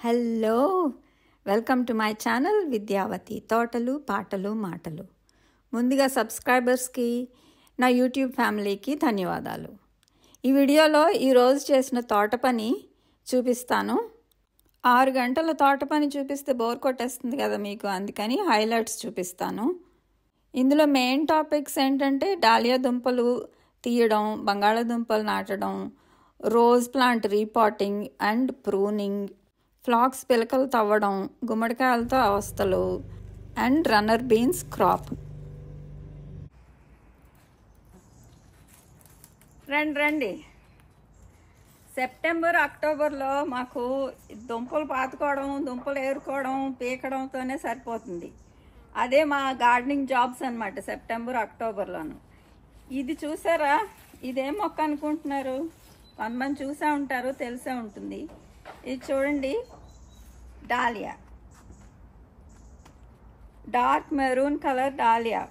Hello, welcome to my channel Vidyavati తోటలు పాటలు మాటలు. ముందుగా సబ్స్క్రైబర్స్కి, నా యూట్యూబ్ ఫ్యామిలీకి ధన్యవాదాలు. ఈ వీడియోలో ఈరోజు చేసిన తోట పని చూపిస్తాను. 6 గంటల తోట పని చూపిస్తే బోర్ కొట్టేస్తుంది కదా మీకు, అందుకని హైలైట్స్ చూపిస్తాను. ఇందులో మెయిన్ టాపిక్స్ ఏంటంటే డాలియా దుంపలు తీయడం, బంగాళాదుంపలు నాటడం, rose plant repotting and pruning, flax పిలకలు తవ్వడం, గుమ్మడికాయలతో అవస్థలు అండ్ రన్నర్ బీన్స్ క్రాప్. రండి. సెప్టెంబర్ అక్టోబర్లో మాకు దుంపలు పాతుకోవడం, దుంపలు ఏరుకోవడం, పీకడంతోనే సరిపోతుంది. అదే మా గార్డెనింగ్ జాబ్స్ అన్నమాట సెప్టెంబర్ అక్టోబర్లోను. ఇది చూసారా, ఇదేం మొక్క అనుకుంటున్నారు? కొంతమంది చూసే ఉంటారు, తెలిసే ఉంటుంది. ఇది చూడండి, dahlia, dark maroon colour dahlia.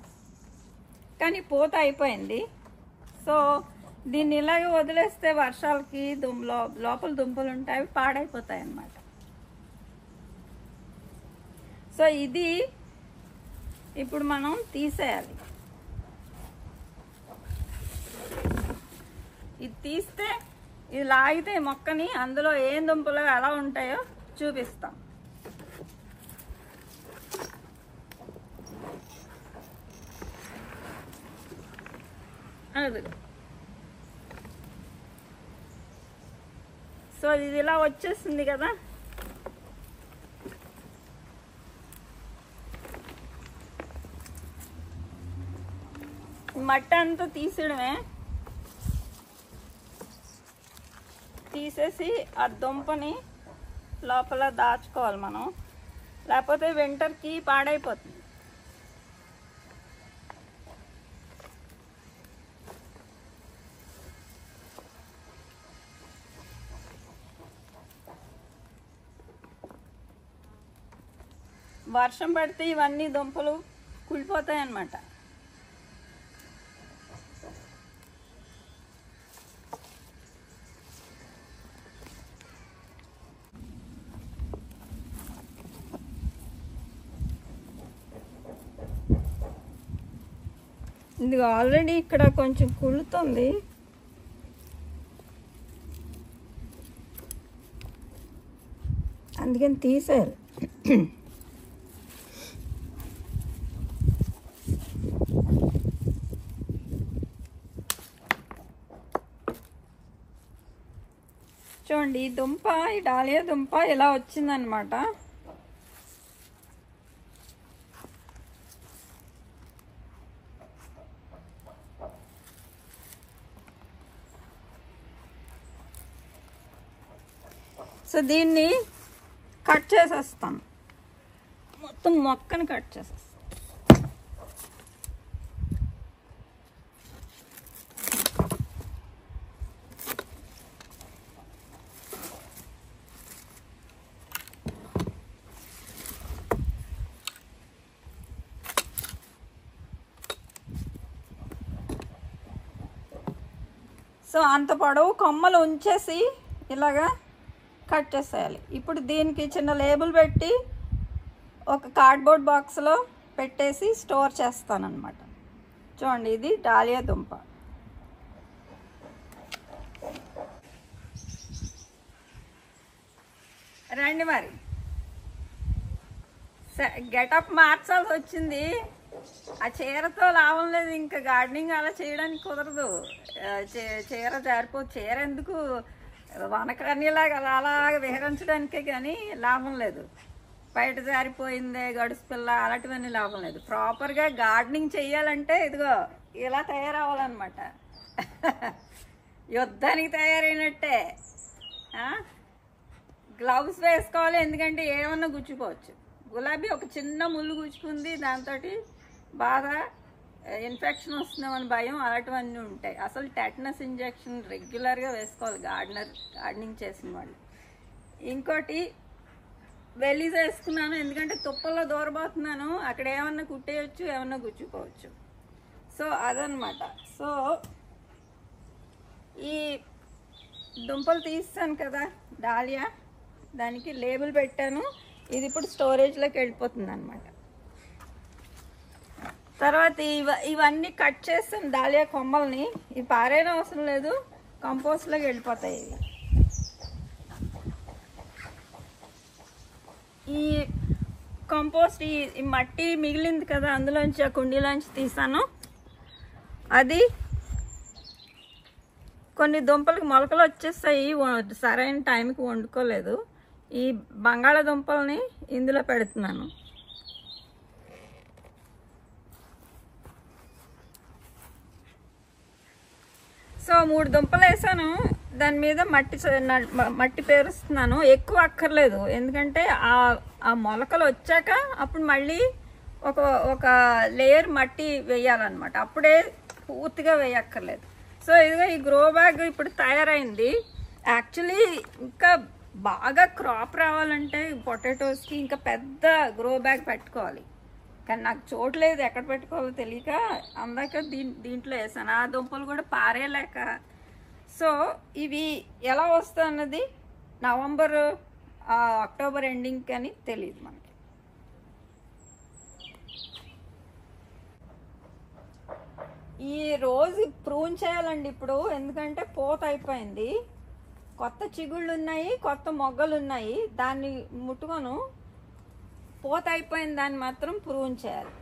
కానీ పూత అయిపోయింది. సో దీన్ని ఇలాగే వదిలేస్తే వర్షాలకి లోపల దుంపలు ఉంటాయి, పాడైపోతాయి అన్నమాట. సో ఇది ఇప్పుడు మనం తీసేయాలి. ఇది తీస్తే, ఇది లాగితే మొక్కని అందులో ఏం దుంపలు ఎలా ఉంటాయో చూపిస్తాం. అది సో ఇది ఇలా వచ్చేస్తుంది కదా. మట్టి అంతా తీసేయడమే. తీసేసి ఆ దుంపని లోపల దాచుకోవాలి మనం, లేకపోతే వింటర్కి పాడైపోతుంది. వర్షం పడితే ఇవన్నీ దుంపలు కుళ్ళిపోతాయి అన్నమాట. ఇది ఆల్రెడీ ఇక్కడ కొంచెం కుళ్ళుతుంది. అందుకని తీసారు. చూడండి, ఈ దుంప, ఈ డాలియా దుంప ఇలా వచ్చిందనమాట. సో దీన్ని కట్ చేసేస్తాం, మొత్తం మొక్కని కట్ చేసేస్తాం. సో అంత పొడవు కొమ్మలు ఉంచేసి ఇలాగా కట్ చేసేయాలి. ఇప్పుడు దీనికి చిన్న లేబుల్ పెట్టి ఒక కార్డ్బోర్డ్ బాక్స్లో పెట్టేసి స్టోర్ చేస్తానన్నమాట. చూడండి, ఇది డాలియా దుంప. రండి మరి, గెటప్ మార్చాల్సి వచ్చింది. ఆ చీరతో లాభం లేదు, ఇంకా గార్డెనింగ్ అలా చేయడానికి కుదరదు. చీర జారిపో, చీర ఎందుకు వనకన్నిలాగా అలాగ విహరించడానికే కానీ లాభం లేదు. బయట జారిపోయిందే, గడుసు పిల్ల, అలాంటివన్నీ లాభం లేదు. ప్రాపర్గా గార్డెనింగ్ చెయ్యాలంటే ఇదిగో ఇలా తయారవ్వాలన్నమాట. యుద్ధానికి తయారైనట్టే. గ్లౌస్ వేసుకోవాలి, ఎందుకంటే ఏమన్నా గుచ్చుకోవచ్చు. గులాబీ ఒక చిన్న ముళ్ళు గుచ్చుకుంది, దాంతో బాగా ఇన్ఫెక్షన్ వస్తుందేమని భయం, అలాంటివన్నీ ఉంటాయి. అసలు టెటనస్ ఇంజెక్షన్ రెగ్యులర్గా వేసుకోవాలి గార్డెనింగ్ చేసిన వాళ్ళు. ఇంకోటి వెలీజ్ వేసుకున్నాను, ఎందుకంటే తుప్పల్లో దూరబోతున్నాను, అక్కడ ఏమన్నా కుట్టేయచ్చు, ఏమన్నా గుచ్చుకోవచ్చు. సో అదనమాట. సో ఈ దుంపలు తీస్తాను కదా డాలియా, దానికి లేబుల్ పెట్టాను. ఇది ఇప్పుడు స్టోరేజ్లోకి వెళ్ళిపోతుంది అన్నమాట. తర్వాత ఇవన్నీ కట్ చేస్తాను దాలియా కొమ్మల్ని. ఇవి పారేయడం అవసరం లేదు, కంపోస్ట్లోకి వెళ్ళిపోతాయి. ఇవి ఈ కంపోస్ట్ ఈ మట్టి మిగిలింది కదా, అందులోంచి ఆ కుండీలోంచి తీసాను. అది కొన్ని దుంపలకి మొలకలు వచ్చేస్తాయి, సరైన టైంకి వండుకోలేదు. ఈ బంగాళాదుంపల్ని ఇందులో పెడుతున్నాను. సో 3 దుంపలు వేసాను. దాని మీద మట్టి పేరుస్తున్నాను. ఎక్కువ అక్కర్లేదు, ఎందుకంటే ఆ మొలకలు వచ్చాక అప్పుడు మళ్ళీ ఒక లేయర్ మట్టి వేయాలన్నమాట. అప్పుడే పూర్తిగా వేయక్కర్లేదు. సో ఇదిగో ఈ గ్రో బ్యాగ్ ఇప్పుడు తయారైంది. యాక్చువల్లీ ఇంకా బాగా క్రాప్ రావాలంటే పొటాటోస్కి ఇంకా పెద్ద గ్రో బ్యాగ్ పెట్టుకోవాలి. కానీ నాకు చోట్లేదు, ఎక్కడ పెట్టుకోవాలో తెలియక అందాక దీంట్లో వేసాను. ఆ దుంపలు కూడా పారేయలేక. సో ఇవి ఎలా వస్తాయి అన్నది నవంబర్ అక్టోబర్ ఎండింగ్ అని తెలియదు మనకి. ఈ రోజు ప్రూన్ చేయాలండి ఇప్పుడు, ఎందుకంటే పూత అయిపోయింది. కొత్త చిగుళ్ళు ఉన్నాయి, కొత్త మొగ్గలు ఉన్నాయి. దాన్ని ముట్టుకొను పూత అయిపోయింది, దాన్ని మాత్రం ప్రూన్ చేయాలి.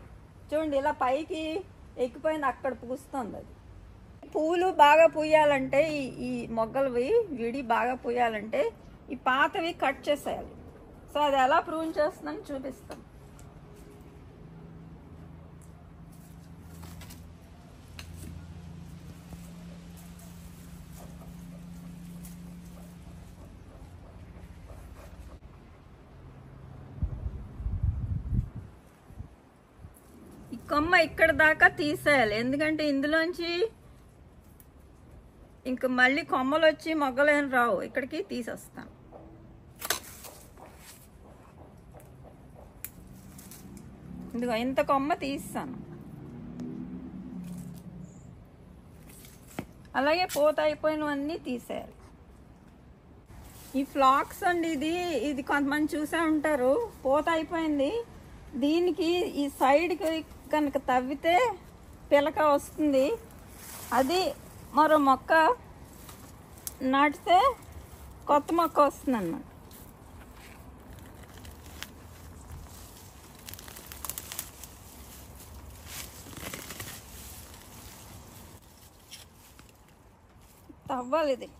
చూడండి ఇలా పైకి ఎక్కిపోయింది, అక్కడ పూస్తుంది. అది పూలు బాగా పూయాలంటే ఈ మొగ్గలవి విడి బాగా పూయాలంటే ఈ పాతవి కట్ చేసేయాలి. సో అది ఎలా ప్రూన్ చేస్తుందని చూపిస్తాం. కొమ్మ ఇక్కడ దాకా తీసేయాలి, ఎందుకంటే ఇందులోంచి ఇంక మళ్ళీ కొమ్మలు వచ్చి మొగ్గలేం రావు. ఇక్కడికి తీసేస్తాను. ఇదిగో ఇంత కొమ్మ తీస్తాను. అలాగే పూత అయిపోయినవన్నీ తీసేయాలి. ఈ ఫ్లాక్స్ అండి, ఇది కొంతమంది చూసే ఉంటారు. పూత అయిపోయింది, దీనికి ఈ సైడ్కి కనుక తవ్వితే పిలక వస్తుంది. అది మరో మొక్క నాటితే కొత్త మొక్క వస్తుంది అన్నమాట. తవ్వాలి ఇది.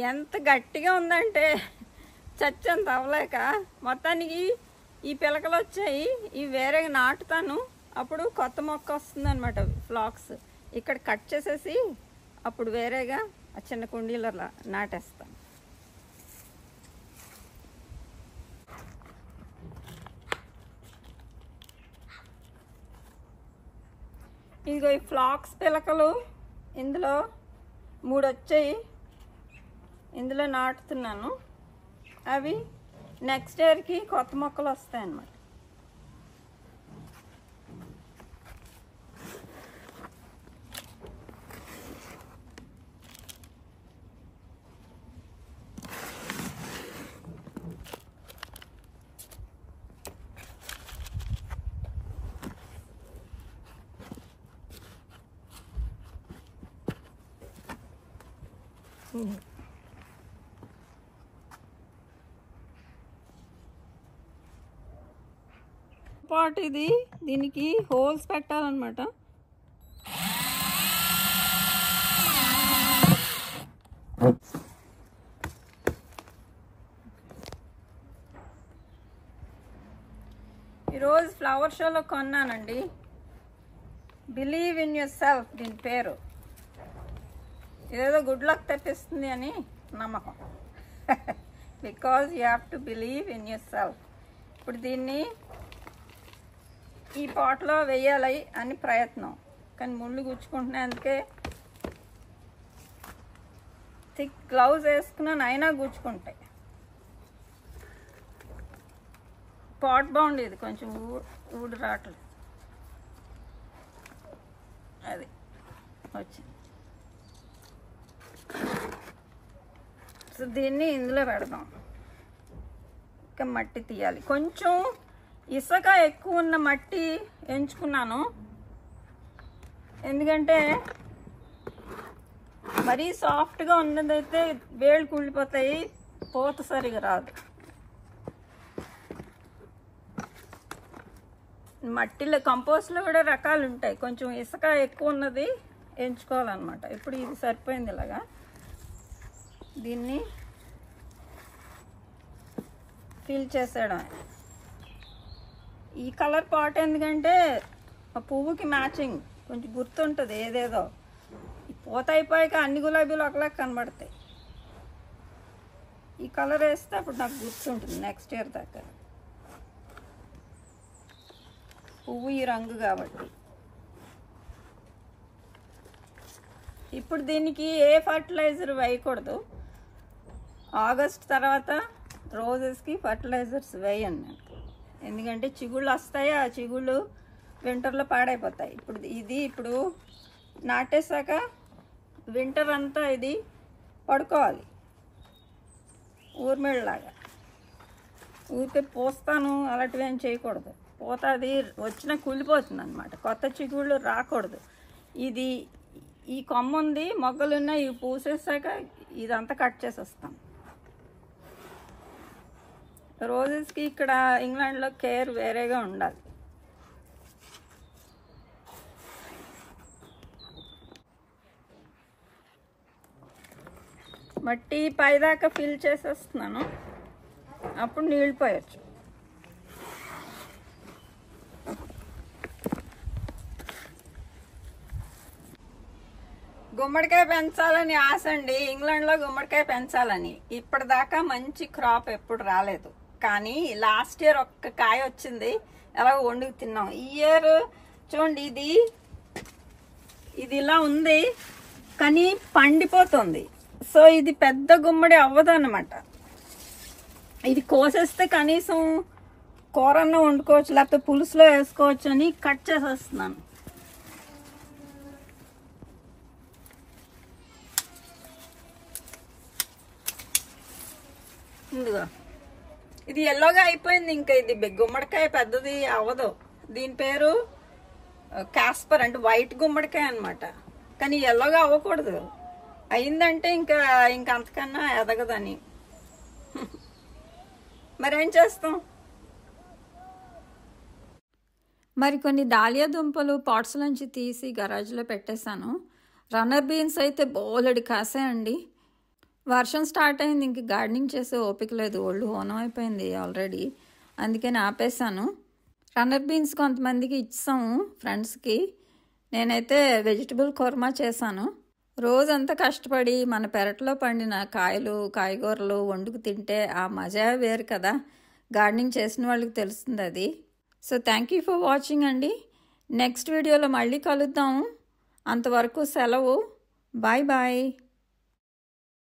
ఎంత గట్టిగా ఉందంటే చచ్చంత అవ్వలేక మొత్తానికి ఈ పిలకలు వచ్చాయి. ఇవి వేరేగా నాటుతాను, అప్పుడు కొత్త మొక్క వస్తుంది అనమాట. ఫ్లాక్స్ ఇక్కడ కట్ చేసేసి అప్పుడు వేరేగా ఆ చిన్న కుండీలో నాటేస్తాను. ఇదిగో ఈ ఫ్లాక్స్ పిలకలు ఇందులో 3 వచ్చాయి, ఇందులో నాటుతున్నాను. అవి నెక్స్ట్ ఇయర్కి కొత్త మొక్కలు వస్తాయి అన్నమాట. పాట్ ఇది, దీనికి హోల్స్ పెట్టాలన్నమాట. ఈరోజు ఫ్లవర్ షోలో కొన్నానండి, బిలీవ్ ఇన్ యువర్ సెల్ఫ్. దీని పేరు ఏదో గుడ్ లక్ తెప్పిస్తుంది అని నమ్మకం. Because you have to believe in your self. ఇప్పుడు దీన్ని ఈ పాట్లో వేయాలి అని ప్రయత్నం, కానీ ముళ్ళు గుచ్చుకుంటున్నాయి. అందుకే థిక్ గ్లౌజ్ వేసుకున్నాను, అయినా గుచ్చుకుంటాయి. పాట్ బాగుండేది, కొంచెం ఊడి రావట్లేదు. అది వచ్చింది. సో దీన్ని ఇందులో పెడదాం. ఇంకా మట్టి తీయాలి. కొంచెం ఇసుక ఎక్కువ ఉన్న మట్టి ఎంచుకున్నాను, ఎందుకంటే మరీ సాఫ్ట్గా ఉన్నదైతే వేళ్ళు కుళ్ళిపోతాయి, పూత సరిగా రాదు. మట్టిలో కంపోస్ట్లో కూడా రకాలు ఉంటాయి, కొంచెం ఇసుక ఎక్కువ ఉన్నది ఎంచుకోవాలన్నమాట. ఇప్పుడు ఇది సరిపోయింది. ఇలాగా దీన్ని ఫిల్ చేసేయడం. ఈ కలర్ పాట్ ఎందుకంటే ఆ పువ్వుకి మ్యాచింగ్, కొంచెం గుర్తుంటుంది ఏదేదో. పూత అయిపోయాక అన్ని గులాబీలు ఒకలా కనబడతాయి. ఈ కలర్ వేస్తే అప్పుడు నాకు గుర్తుంటుంది నెక్స్ట్ ఇయర్ దాకా. పువ్వు ఈ రంగు కాబట్టి. ఇప్పుడు దీనికి ఏ ఫర్టిలైజర్ వేయకూడదు. ఆగస్ట్ తర్వాత రోజెస్కి ఫర్టిలైజర్స్ వేయండి, ఎందుకంటే చిగుళ్ళు వస్తాయి. ఆ చిగుళ్ళు వింటర్లో పాడైపోతాయి. ఇప్పుడు నాటేశాక వింటర్ అంతా ఇది పడుకోవాలి ఊర్మిళ్ళలాగా. ఊరికే పోస్తాను అలాంటివి ఏం చేయకూడదు. పోత అది వచ్చినా కుళ్ళిపోతుంది అన్నమాట, కొత్త చిగుళ్ళు రాకూడదు. ఇది ఈ కొమ్మ ఉంది, మొగ్గలున్నాయి, ఇవి పూసేసాక ఇదంతా కట్ చేసేస్తాం. రోజెస్కి ఇక్కడ ఇంగ్లాండ్లో కేర్ వేరేగా ఉండాలి. మట్టి పైదాకా ఫిల్ చేసేస్తున్నాను, అప్పుడు నీళ్ళు పోయచ్చు. గుమ్మడికాయ పెంచాలని ఆశ అండి, ఇంగ్లాండ్లో గుమ్మడికాయ పెంచాలని. ఇప్పటిదాకా మంచి క్రాప్ ఎప్పుడు రాలేదు, కానీ లాస్ట్ ఇయర్ ఒక్క కాయ వచ్చింది, ఎలాగో వండుకు తిన్నాం. ఈ ఇయర్ చూడండి, ఇది ఇలా ఉంది కానీ పండిపోతుంది. సో ఇది పెద్ద గుమ్మడి అవ్వదు అన్నమాట. ఇది కోసేస్తే కనీసం కూరన్న వండుకోవచ్చు, లేకపోతే పులుసులో వేసుకోవచ్చు అని కట్ చేసేస్తున్నాను. ఇందుగా ఇది ఎల్లోగా అయిపోయింది. ఇంకా ఇది గుమ్మడికాయ పెద్దది అవ్వదు. దీని పేరు కాస్పర్, అంటే వైట్ గుమ్మడికాయ అనమాట. కానీ ఎల్లోగా అవ్వకూడదు, అయిందంటే ఇంకా అంతకన్నా ఎదగదని. మరేం చేస్తాం. మరికొన్ని దాలియా దుంపలు పాట్స్ నుంచి తీసి గరాజ్లో పెట్టేశాను. రన్నర్ బీన్స్ అయితే బోలెడు కాసాయండి. వర్షం స్టార్ట్ అయింది, ఇంక గార్డెనింగ్ చేసే ఓపిక లేదు, ఒళ్ళు హోనం అయిపోయింది ఆల్రెడీ, అందుకని ఆపేసాను. రన్నర్ బీన్స్ కొంతమందికి ఇచ్చాము ఫ్రెండ్స్కి. నేనైతే వెజిటబుల్ కుర్మా చేశాను. రోజంతా కష్టపడి మన పెరట్లో పండిన కాయలు కాయగూరలు వండుకు తింటే ఆ మజా వేరు కదా. గార్డెనింగ్ చేసిన వాళ్ళకి తెలుస్తుంది అది. So thank you for watching అండి. నెక్స్ట్ వీడియోలో మళ్ళీ కలుద్దాము. అంతవరకు సెలవు. Bye bye.